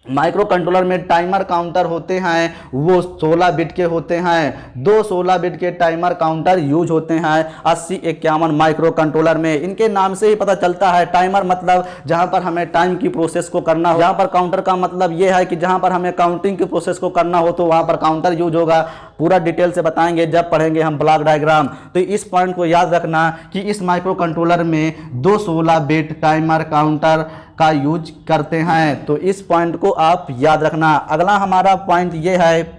माइक्रो कंट्रोलर में टाइमर काउंटर होते हैं वो 16 बिट के होते हैं। 2 16 बिट के टाइमर काउंटर यूज होते हैं 8051 माइक्रो कंट्रोलर में। इनके नाम से ही पता चलता है, टाइमर मतलब जहां पर हमें टाइम की प्रोसेस को करना हो, जहां पर काउंटर का मतलब ये है कि जहां पर हमें काउंटिंग की प्रोसेस को करना हो तो वहां पर काउंटर यूज होगा। पूरा डिटेल से बताएंगे जब पढ़ेंगे हम ब्लॉक डायग्राम। तो इस पॉइंट को याद रखना कि इस माइक्रो कंट्रोलर में 2 16 बिट टाइमर काउंटर का यूज करते हैं। तो इस पॉइंट को आप याद रखना। अगला हमारा पॉइंट ये है,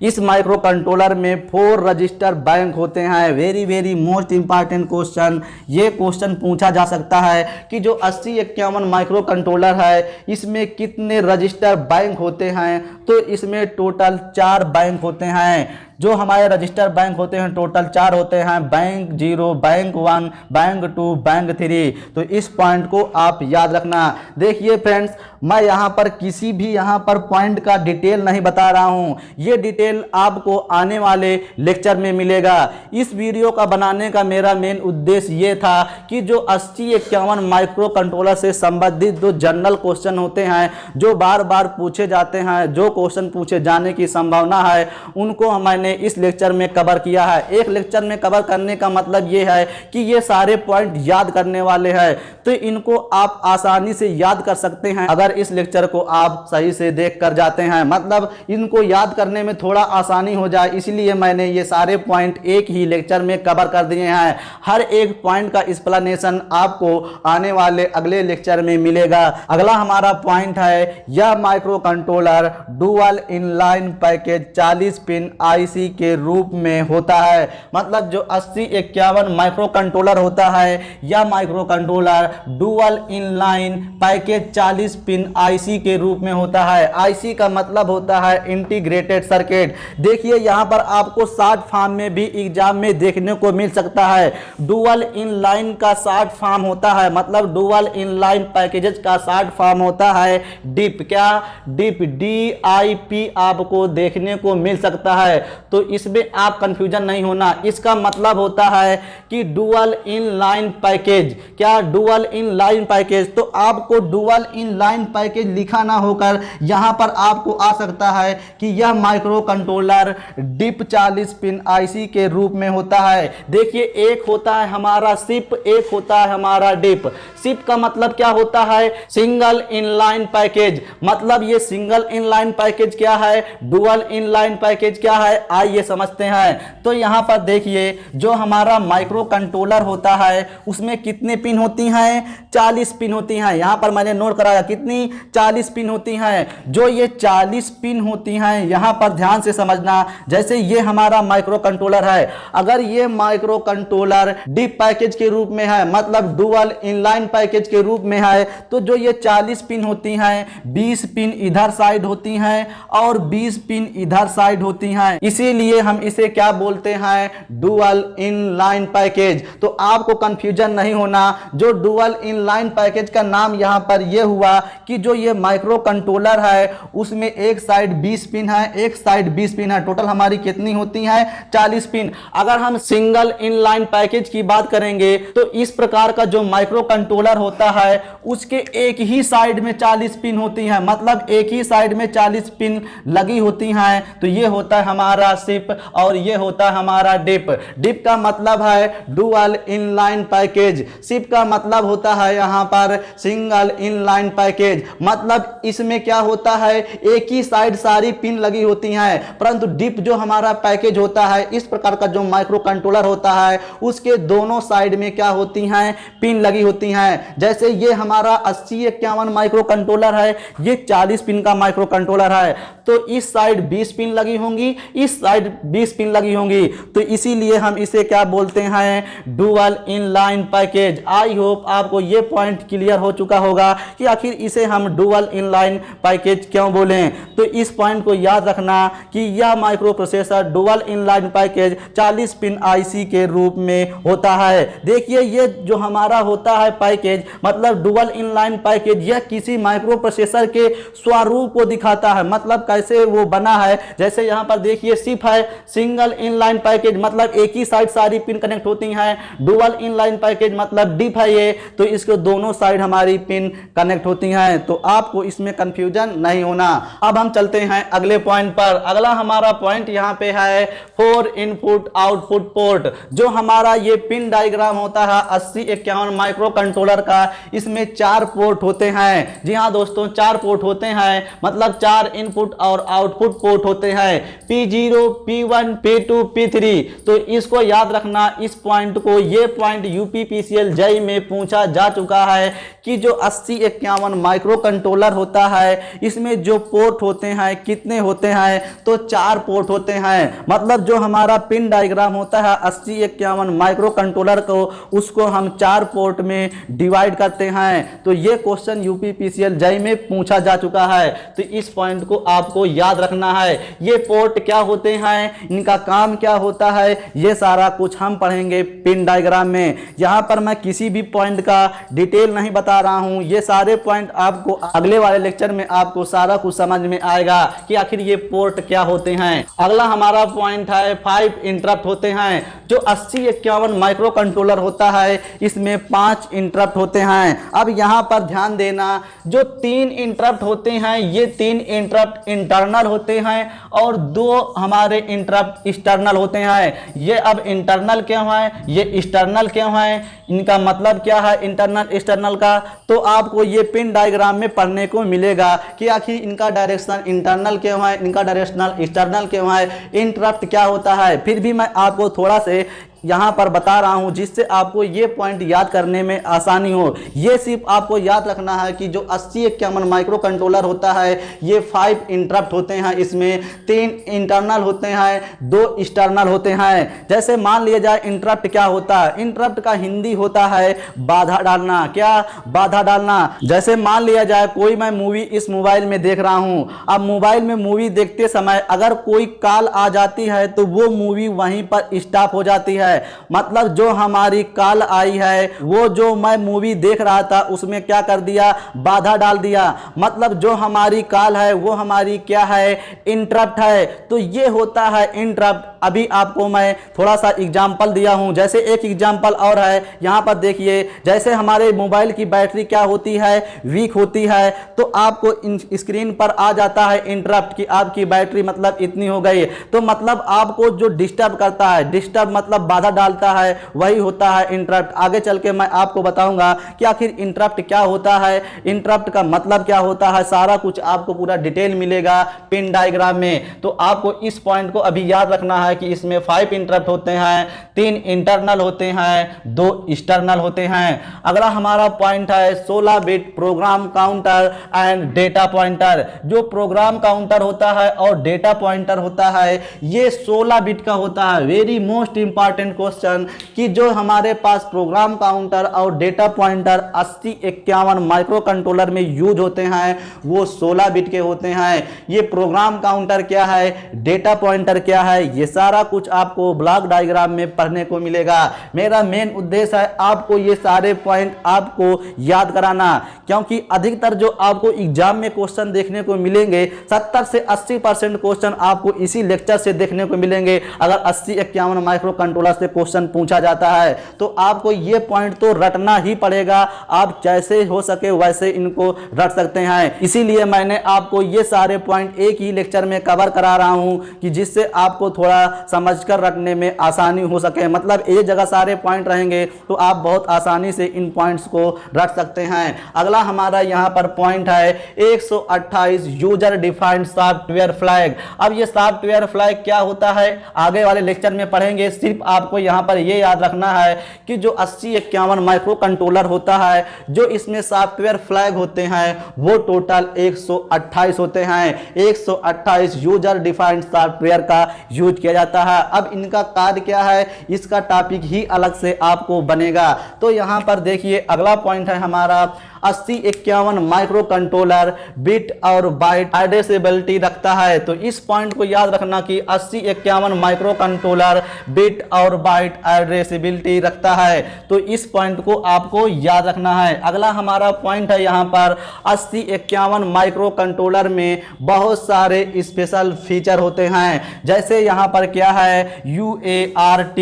इस माइक्रो कंट्रोलर में 4 रजिस्टर बैंक होते हैं। Very very most important question, ये क्वेश्चन पूछा जा सकता है कि जो 8051 माइक्रो कंट्रोलर है इसमें कितने रजिस्टर बैंक होते हैं। तो इसमें टोटल 4 बैंक होते हैं। जो हमारे रजिस्टर बैंक होते हैं टोटल 4 होते हैं, बैंक 0, बैंक 1, बैंक 2, बैंक 3। तो इस पॉइंट को आप याद रखना। देखिए फ्रेंड्स, मैं यहाँ पर किसी भी यहाँ पर पॉइंट का डिटेल नहीं बता रहा हूँ, ये डिटेल आपको आने वाले लेक्चर में मिलेगा। इस वीडियो का बनाने का मेरा मेन उद्देश्य ये था कि जो 8051 माइक्रो कंट्रोलर से संबंधित जो जनरल क्वेश्चन होते हैं जो बार बार पूछे जाते हैं, जो क्वेश्चन पूछे जाने की संभावना है, उनको मैंने इस लेक्चर में कवर किया है। एक लेक्चर में कवर करने का मतलब यह है कि ये सारे पॉइंट याद करने वाले हैं, तो इनको आप आसानी से याद कर सकते हैं अगर इस लेक्चर को आप सही से देख कर जाते हैं। मतलब इनको याद करने में थोड़ा आसानी हो जाए, इसलिए मैंने ये सारे पॉइंट एक ही लेक्चर में कवर कर दिए हैं। हर एक पॉइंट का एक्सप्लेनेशन आपको आने वाले अगले लेक्चर में मिलेगा। अगला हमारा पॉइंट है, यह micro controller dual inline package 40 pin IC के रूप में होता है। मतलब जो 8051 माइक्रो कंट्रोलर होता है या micro controller dual inline package 40 pin IC के रूप में होता है। आईसी का मतलब होता है इंटीग्रेटेड सर्किट। देखिए यहां पर आपको शॉर्ट फॉर्म में भी एग्जाम में देखने को मिल सकता है। डुअल इनलाइन का शॉर्ट फॉर्म होता है, मतलब डुअल इनलाइन पैकेजेस का शॉर्ट फॉर्म होता है डिप। क्या? डिप, DIP आपको देखने को मिल सकता है। तो इसमें आप कंफ्यूजन नहीं होना, इसका मतलब होता है कि डुअल इनलाइन पैकेज। क्या? Dual inline package. तो आपको डुअल इनलाइन पैकेज लिखा ना होकर यहां पर आपको आ सकता है कि यह micro controller DIP 40 pin IC के रूप में होता है। देखिए एक होता है हमारा सिप, एक होता है हमारा डिप। सिप का मतलब क्या होता है? Single inline package. मतलब ये सिंगल इनलाइन पैकेज क्या है, डुअल इनलाइन पैकेज क्या है, आइए समझते हैं। तो यहां पर देखिए जो हमारा माइक्रो कंट्रोलर होता है उसमें कितने पिन होती हैं? 40 पिन होती हैं। यहां पर मैंने नोट कराया कितनी? 40 पिन होती हैं। जो ये 40 पिन होती हैं यहां पर ध्यान से समझना। जैसे ये हमारा माइक्रो कंट्रोलर है, अगर ये माइक्रो कंट्रोलर डिप पैकेज के रूप में है, मतलब डुअल इनलाइन पैकेज के रूप में है, तो जो ये 40 पिन होती हैं 20 पिन इधर साइड होती हैं और 20 पिन इधर साइड होती हैं। इसी इसीलिए हम इसे क्या बोलते हैं, डुअल इनलाइन पैकेज। तो आपको कंफ्यूजन नहीं होना, जो डुअल इनलाइन पैकेज का नाम यहां पर यह हुआ कि जो ये माइक्रो कंट्रोलर है उसमें एक साइड 20 पिन है, एक साइड 20 पिन है, टोटल हमारी कितनी होती है, 40 पिन। अगर हम सिंगल इनलाइन पैकेज की बात करेंगे तो इस प्रकार का जो माइक्रो कंट्रोलर होता है उसके एक ही साइड में 40 पिन होती हैं, मतलब एक ही साइड में 40 पिन लगी होती हैं। तो ये होता है हमारा सिप और ये होता है हमारा डिप। डिप का मतलब है डुअल इनलाइन पैकेज, सिप का मतलब होता है यहां पर सिंगल इनलाइन पैकेज। मतलब इसमें क्या होता है, एक ही साइड सारी पिन लगी होती हैं, परंतु डिप जो हमारा पैकेज होता है, इस प्रकार का जो माइक्रो कंट्रोलर होता है उसके दोनों साइड में क्या होती हैं, पिन लगी होती हैं। जैसे ये हमारा 8051 माइक्रो कंट्रोलर है, ये 40 पिन का माइक्रो कंट्रोलर है, तो इस साइड 20 पिन लगी होंगी, इस साइड 20 पिन लगी होंगी, तो इसीलिए हम इसे क्या बोलते हैं, dual inline package. I hope आपको ये पॉइंट क्लियर हो चुका होगा कि आखिर इसे हम डुअल इनलाइन पैकेज क्यों बोलें। तो इस पॉइंट को याद रखना कि यह micro processor dual inline package 40 pin IC के रूप में होता है। देखिए ये जो हमारा होता है पैकेज, मतलब डुअल इनलाइन पैकेज, यह किसी माइक्रो प्रोसेसर के स्वरूप को दिखाता है, मतलब कैसे वो बना है। जैसे यहां पर देखिए सिप है, सिंगल इनलाइन पैकेज, मतलब एक ही साइड सारी पिन कनेक्ट होती हैं। डुअल इनलाइन पैकेज मतलब डिप है ये, तो इसके दोनों साइड हमारी पिन कनेक्ट होती हैं। तो आपको इसमें कंफ्यूजन नहीं होना। अब हम चलते हैं अगले पॉइंट पर। अगला हमारा पॉइंट यहां पे है 4 इनपुट आउटपुट पोर्ट। जो हमारा ये पिन डायग्राम होता है 8051 माइक्रो कंट्रोलर का, इसमें 4 पोर्ट होते हैं। जी हाँ दोस्तों, 4 पोर्ट होते हैं, मतलब 4 इनपुट और आउटपुट पोर्ट होते हैं, P0, P1, P2, P3। तो इसको याद रखना, इस पॉइंट को, ये पॉइंट यूपीपीसीएल जेईई में पूछा जा चुका है कि जो 8051 माइक्रो कंट्रोलर होता है इसमें जो पोर्ट होते हैं कितने होते हैं, तो 4 पोर्ट होते हैं। मतलब जो हमारा पिन डायग्राम होता है 8051 माइक्रो कंट्रोलर को, उसको हम 4 पोर्ट में डिवाइड करते हैं। तो ये क्वेश्चन यूपीपीसीएल जेईई में पूछा जा चुका है, तो इस पॉइंट को आपको याद रखना है। ये पोर्ट क्या होते हैं, इनका काम क्या होता है, ये सारा कुछ हम पढ़ेंगे पिन डायग्राम में। यहां पर मैं किसी भी पॉइंट का डिटेल नहीं बता रहा हूं, ये सारे पॉइंट आपको अगले वाले लेक्चर में आपको सारा कुछ समझ में आएगा कि आखिर ये पोर्ट क्या होते हैं। अगला हमारा पॉइंट है 5 इंटरप्ट होते हैं। जो 8051 माइक्रो कंट्रोलर होता है इसमें 5 इंटरप्ट होते हैं। अब यहां पर ध्यान देना, जो 3 इंटरप्ट होते हैं ये 3 इंटरप्ट इंटरनल होते हैं और 2 हमारे इंटरप्ट एक्सटर्नल होते हैं। ये अब इंटरनल क्यों है, ये एक्सटर्नल क्यों है, इनका मतलब क्या है इंटरनल एक्सटर्नल का, तो आपको ये पिन डायग्राम में पढ़ने को मिलेगा कि आखिर इनका डायरेक्शन इंटरनल क्यों है, इनका डायरेक्शनल एक्सटर्नल क्यों है, इंटरप्ट क्या होता है। फिर भी मैं आपको थोड़ा से यहाँ पर बता रहा हूँ जिससे आपको ये पॉइंट याद करने में आसानी हो। ये सिर्फ आपको याद रखना है कि जो 8051 माइक्रो कंट्रोलर होता है ये 5 इंटरप्ट होते हैं, इसमें 3 इंटरनल होते हैं, 2 एक्सटर्नल होते हैं। जैसे मान लिया जाए इंटरप्ट क्या होता है, इंटरप्ट का हिंदी होता है बाधा डालना। क्या, बाधा डालना। जैसे मान लिया जाए कोई मैं मूवी इस मोबाइल में देख रहा हूँ, अब मोबाइल में मूवी देखते समय अगर कोई कॉल आ जाती है तो वो मूवी वहीं पर स्टॉप हो जाती है। मतलब जो हमारी कॉल आई है वो जो मैं मूवी देख रहा था उसमें क्या कर दिया, बाधा डाल दिया। मतलब जो हमारी कॉल है वो हमारी क्या है, इंटरप्ट है। तो ये होता है इंटरप्ट। अभी आपको मैं थोड़ा सा एग्जांपल दिया हूं, जैसे एक एग्जांपल और है यहां पर देखिए। जैसे हमारे मोबाइल की बैटरी क्या होती है, वीक होती है, तो आपको स्क्रीन पर आ जाता है इंटरप्ट कि आपकी बैटरी मतलब इतनी हो गई। तो मतलब आपको जो डिस्टर्ब करता है, डिस्टर्ब मतलब बाधा डालता है, वही होता है इंटरप्ट। आगे चल के मैं आपको बताऊंगा कि आखिर इंटरप्ट क्या होता है, इंटरप्ट का मतलब क्या होता है, सारा कुछ आपको पूरा डिटेल मिलेगा पिन डायग्राम में। तो आपको इस पॉइंट को अभी याद रखना है है कि इसमें 5 इंटरप्ट होते हैं, 3 इंटरनल होते हैं, 2 एक्सटर्नल होते हैं। अगला हमारा पॉइंट है 16 bit program counter and data pointer. जो प्रोग्राम काउंटर होता है और डेटा पॉइंटर होता है ये 16 बिट का होता है। वेरी मोस्ट इंपॉर्टेंट क्वेश्चन कि जो हमारे पास प्रोग्राम काउंटर और डेटा पॉइंटर 8051 माइक्रो कंट्रोलर में यूज होते हैं वो 16 बिट के होते हैं। ये प्रोग्राम काउंटर क्या है, डेटा पॉइंटर क्या है, ये सारा कुछ आपको ब्लॉक डायग्राम में पढ़ने को मिलेगा। मेरा मेन उद्देश्य है आपको ये सारे पॉइंट आपको याद कराना, क्योंकि अधिकतर जो आपको एग्जाम में क्वेश्चन देखने को मिलेंगे 70 से 80% क्वेश्चन आपको इसी लेक्चर से देखने को मिलेंगे। अगर 8051 माइक्रो कंट्रोलर से क्वेश्चन पूछा जाता है तो आपको ये पॉइंट तो रटना ही पड़ेगा। आप जैसे हो सके वैसे इनको रट सकते हैं, इसीलिए मैंने आपको ये सारे पॉइंट एक ही लेक्चर में कवर करा रहा हूं कि जिससे आपको थोड़ा समझकर रटने में आसानी हो सके। मतलब एक जगह सारे पॉइंट रहेंगे तो आप बहुत आसानी से इन पॉइंट्स को रट सकते हैं। अगला हमारा यहाँ पर पॉइंट है 128 यूजर डिफाइंड सॉफ्टवेयर फ्लैग। अब ये सॉफ्टवेयर फ्लैग क्या होता है आगे वाले लेक्चर में पढ़ेंगे। सिर्फ आपको यहाँ पर ये याद रखना है कि जो 8051 माइक्रो कंट्रोलर होता है जो इसमें सॉफ्टवेयर फ्लैग होते हैं वो टोटल 128 होते हैं। 128 यूजर डिफाइंड सॉफ्टवेयर का यूज किया जाता है। अब इनका कार्य क्या है इसका टॉपिक ही अलग से आपको बनेगा। तो यहाँ पर देखिए अगला पॉइंट है हमारा 8051 माइक्रो कंट्रोलर बिट और बाइट एड्रेसेबिलिटी रखता है। तो इस पॉइंट को याद रखना कि 8051 माइक्रो कंट्रोलर बिट और बाइट एड्रेसेबिलिटी रखता है। तो इस पॉइंट को आपको याद रखना है। अगला हमारा पॉइंट है यहाँ पर 8051 माइक्रो कंट्रोलर में बहुत सारे स्पेशल फीचर होते हैं। जैसे यहाँ पर क्या है UART,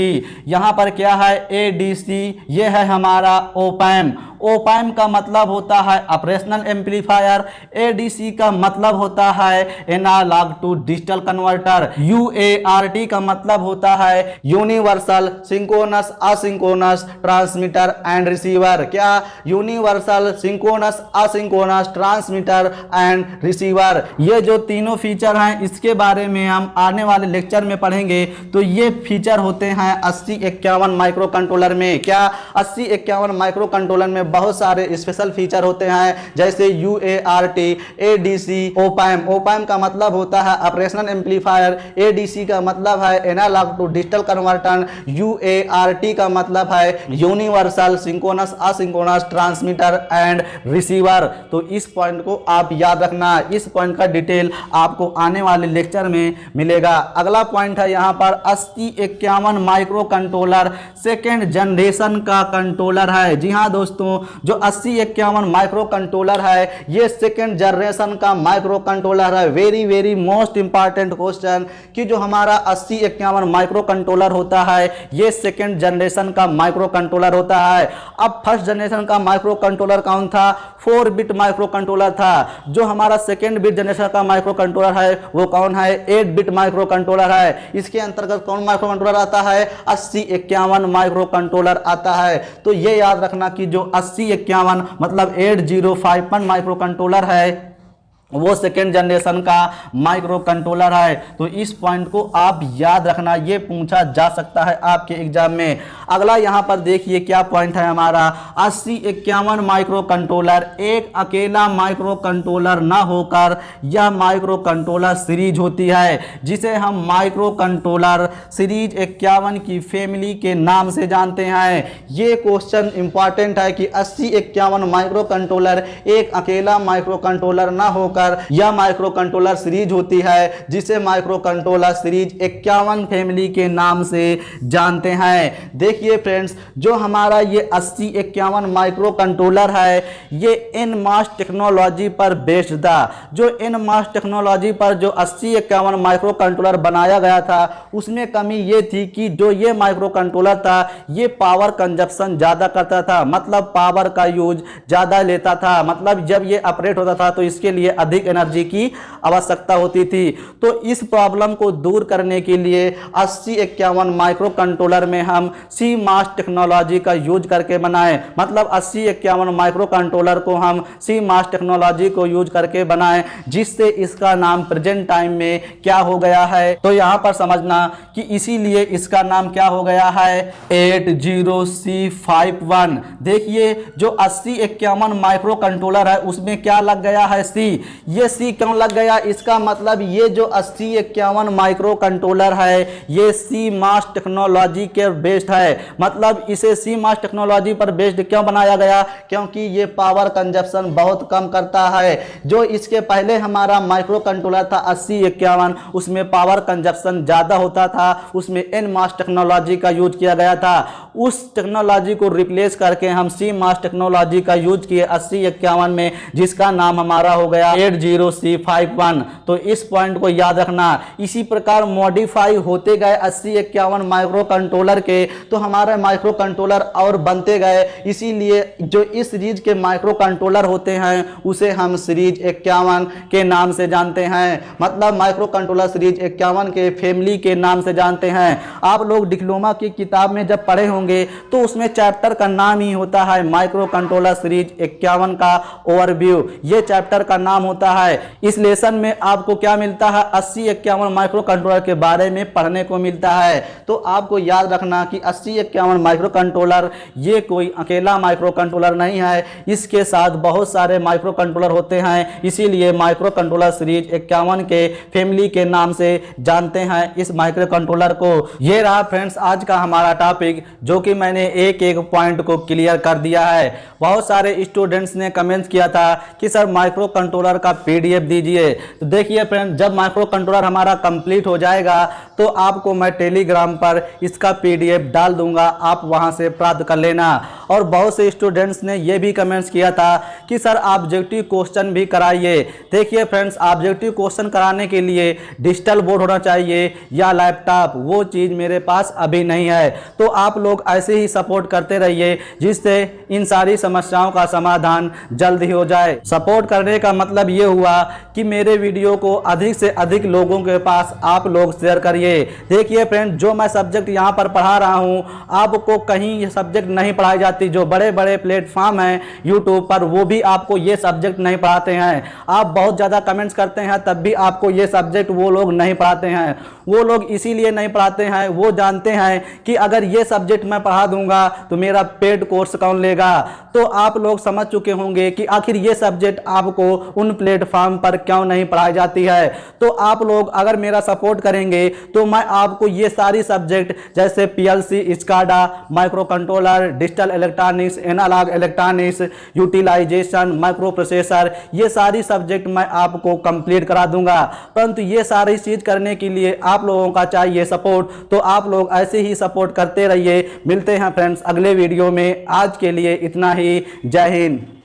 यहाँ पर क्या है ADC, ये है हमारा ओपैम। ओपैम का मतलब होता है ऑपरेशनल एम्पलीफायर, ADC का मतलब होता है analogue to digital converter, UART का मतलब होता है universal synchronous asynchronous transmitter and receiver. क्या universal synchronous asynchronous transmitter and receiver. ये जो तीनों फीचर हैं इसके बारे में हम आने वाले लेक्चर में पढ़ेंगे। तो ये फीचर होते हैं 8051 माइक्रो कंट्रोलर में। क्या 8051 माइक्रो कंट्रोलर में बहुत सारे स्पेशल फीचर होते हैं जैसे UART, ADC, ओपैम। ओपैम का मतलब होता है ऑपरेशनल एम्पलीफायर, ADC का मतलब है analogue to digital converter, UART का मतलब है universal synchronous asynchronous transmitter and receiver. तो इस पॉइंट को आप याद रखना, इस पॉइंट का डिटेल आपको आने वाले लेक्चर में मिलेगा। अगला पॉइंट है यहाँ पर 8051 माइक्रो कंट्रोलर सेकेंड जनरेशन का कंट्रोलर है। जी हाँ दोस्तों, जो 8051 माइक्रो कंट्रोलर है ये सेकेंड जनरेशन का माइक्रो कंट्रोलर है। वेरी मोस्ट इंपॉर्टेंट क्वेश्चन कि जो हमारा 8051 माइक्रो कंट्रोलर होता है ये सेकेंड जनरेशन का माइक्रो कंट्रोलर होता है। अब फर्स्ट जनरेशन का माइक्रो कंट्रोलर कौन था, 4 बिट माइक्रो कंट्रोलर था। जो हमारा सेकेंड बिट जनरेशन का माइक्रो कंट्रोलर है वो कौन है, 8 बिट माइक्रो कंट्रोलर है। इसके अंतर्गत कौन माइक्रो कंट्रोलर आता है, 8051 माइक्रो कंट्रोलर आता है। तो ये याद रखना कि जो 8051 मतलब 8051 माइक्रो कंट्रोलर है वो सेकेंड जनरेशन का माइक्रो कंट्रोलर है। तो इस पॉइंट को आप याद रखना, ये पूछा जा सकता है आपके एग्जाम में। अगला यहाँ पर देखिए क्या पॉइंट है हमारा 8051 माइक्रो कंट्रोलर एक अकेला माइक्रो कंट्रोलर ना होकर यह माइक्रो कंट्रोलर सीरीज होती है जिसे हम माइक्रो कंट्रोलर सीरीज 51 की फैमिली के नाम से जानते हैं। ये क्वेश्चन इंपॉर्टेंट है कि 8051 माइक्रो कंट्रोलर एक अकेला माइक्रो कंट्रोलर ना होकर यह माइक्रो कंट्रोलर सीरीज होती है जिसे माइक्रो कंट्रोलर सीरीज 51 फैमिली के नाम से जानते हैं। देखिए फ्रेंड्स, जो हमारा ये 8051 माइक्रो कंट्रोलर है ये एनमॉस टेक्नोलॉजी पर बेस्ड था। जो एनमॉस टेक्नोलॉजी पर जो 8051 माइक्रो कंट्रोलर बनाया गया था उसमें कमी ये थी कि जो ये माइक्रो कंट्रोलर था ये पावर कंजप्शन ज़्यादा करता था, मतलब पावर का यूज ज़्यादा लेता था। मतलब जब ये ऑपरेट होता था तो इसके लिए अधिक एनर्जी की आवश्यकता होती थी। तो इस प्रॉब्लम को दूर करने के लिए 8051 माइक्रो कंट्रोलर में हम CMOS टेक्नोलॉजी का यूज करके बनाए, मतलब 8051 माइक्रो कंट्रोलर को हम CMOS टेक्नोलॉजी को यूज करके बनाए, जिससे इसका नाम प्रेजेंट टाइम में क्या हो गया है। तो यहाँ पर समझना कि इसीलिए इसका नाम क्या हो गया है 80C51। देखिए जो 8051 माइक्रो कंट्रोलर है उसमें क्या लग गया है C। ये C क्यों लग गया, इसका मतलब ये जो 8051 माइक्रो कंट्रोलर है ये CMOS टेक्नोलॉजी के बेस्ड है, मतलब इसे CMOS टेक्नोलॉजी पर बेस्ड क्यों बनाया गया, क्योंकि ये पावर कंजप्शन बहुत कम करता है। जो इसके पहले हमारा माइक्रो कंट्रोलर था 8051 उसमें पावर कंजप्शन ज़्यादा होता था, उसमें NMOS टेक्नोलॉजी का यूज किया गया था। उस टेक्नोलॉजी को रिप्लेस करके हम CMOS टेक्नोलॉजी का यूज किए 8051 में, जिसका नाम हमारा हो गया 80C51। तो इस पॉइंट को याद रखना। इसी प्रकार मॉडिफाई होते गए 8051 माइक्रो कंट्रोलर के, तो हमारे माइक्रो कंट्रोलर और बनते गए। इसीलिए जो इस सीरीज के माइक्रो कंट्रोलर होते हैं उसे हम सीरीज 51 के नाम से जानते हैं, मतलब माइक्रो कंट्रोलर सीरीज 51 के फैमिली के नाम से जानते हैं। आप लोग डिप्लोमा की किताब में जब पढ़े होंगे तो उसमें चैप्टर का नाम ही होता है माइक्रो कंट्रोलर सीरीज 51 का ओवरव्यू, ये चैप्टर का नाम होता है। इस लेसन में आपको क्या मिलता है 8051 माइक्रो कंट्रोलर के बारे में पढ़ने को मिलता है। तो आपको याद रखना कि 8051 माइक्रो कंट्रोलर ये कोई अकेला माइक्रो कंट्रोलर नहीं है, इसके साथ बहुत सारे माइक्रो कंट्रोलर होते हैं, इसीलिए माइक्रो कंट्रोलर सीरीज 51 के फैमिली के नाम से जानते हैं इस माइक्रो कंट्रोलर को। ये रहा फ्रेंड्स आज का हमारा टॉपिक, जो कि मैंने एक एक पॉइंट को क्लियर कर दिया है। बहुत सारे स्टूडेंट्स ने कमेंट किया था कि सर माइक्रो कंट्रोलर का PDF दीजिए। तो देखिए फ्रेंड्स, जब माइक्रो कंट्रोलर हमारा कंप्लीट हो जाएगा तो आपको मैं टेलीग्राम पर इसका PDF डाल दूंगा, आप वहां से प्राप्त कर लेना। और बहुत से स्टूडेंट्स ने यह भी कमेंट्स किया था कि सर ऑब्जेक्टिव क्वेश्चन भी कराइए। देखिए फ्रेंड्स, ऑब्जेक्टिव क्वेश्चन कराने के लिए डिजिटल बोर्ड होना चाहिए या लैपटॉप, वो चीज़ मेरे पास अभी नहीं है। तो आप लोग ऐसे ही सपोर्ट करते रहिए, जिससे इन सारी समस्याओं का समाधान जल्द ही हो जाए। सपोर्ट करने का मतलब ये हुआ कि मेरे वीडियो को अधिक से अधिक लोगों के पास आप लोग शेयर करिए। देखिए फ्रेंड, जो मैं सब्जेक्ट यहाँ पर पढ़ा रहा हूँ आपको कहीं ये सब्जेक्ट नहीं पढ़ाई जाती। जो बड़े बड़े प्लेटफॉर्म हैं यूट्यूब पर वो भी आपको ये सब्जेक्ट नहीं पढ़ाते हैं। आप बहुत ज़्यादा कमेंट्स करते हैं तब भी आपको ये सब्जेक्ट वो लोग नहीं पढ़ाते हैं। वो लोग इसीलिए नहीं पढ़ाते हैं, वो जानते हैं कि अगर ये सब्जेक्ट मैं पढ़ा दूंगा तो मेरा पेड कोर्स कौन लेगा। तो आप लोग समझ चुके होंगे कि आखिर ये सब्जेक्ट आपको उन प्लेटफॉर्म पर क्यों नहीं पढ़ाई जाती है। तो आप लोग अगर मेरा सपोर्ट करेंगे तो मैं आपको ये सारी सब्जेक्ट जैसे PLC, SCADA, micro controller, digital electronics, analogue electronics, utilisation, micro processor, ये सारी सब्जेक्ट मैं आपको कंप्लीट करा दूंगा। परंतु ये सारी चीज़ करने के लिए आप लोगों का चाहिए सपोर्ट, तो आप लोग ऐसे ही सपोर्ट करते रहिए। मिलते हैं फ्रेंड्स अगले वीडियो में, आज के लिए इतना ही। जय हिंद।